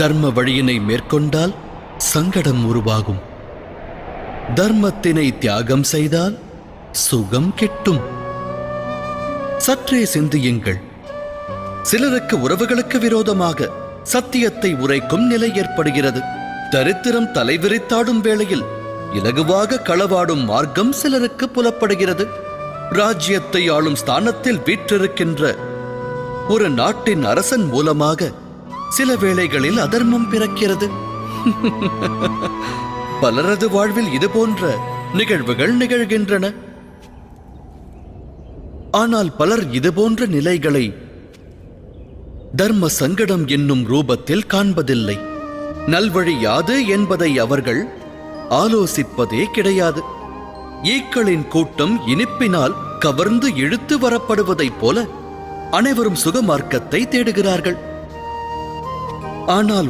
தர்ம வழியினை மேற்கொண்டால் சங்கடம் உருவாகும். தர்மத்தினை தியாகம் செய்தால் சுகம் கிட்டும். சற்றே சிந்தியுங்கள். சிலருக்கு உறவுகளுக்கு விரோதமாக சத்தியத்தை உரைக்கும் நிலை ஏற்படுகிறது. தரித்திரம் தலைவிரித்தாடும் வேளையில் இலகுவாக களவாடும் மார்க்கம் சிலருக்கு புலப்படுகிறது. ராஜ்யத்தை ஆளும் ஸ்தானத்தில் வீற்றிருக்கின்ற ஒரு நாட்டின் அரசன் மூலமாக சில வேளைகளில் அதர்மம் பிறக்கிறது. பலரது வாழ்வில் இது போன்ற நிகழ்வுகள் நிகழ்கின்றன. ஆனால் பலர் இதுபோன்ற நிலைகளை தர்ம சங்கடம் என்னும் ரூபத்தில் காண்பதில்லை. நல்வழி யாது என்பதை அவர்கள் ஆலோசிப்பதே கிடையாது. ஈக்களின் கூட்டம் இனிப்பினால் கவர்ந்து இழுத்து வரப்படுவதைப் போல அனைவரும் சுகமார்க்கத்தை தேடுகிறார்கள். ஆனால்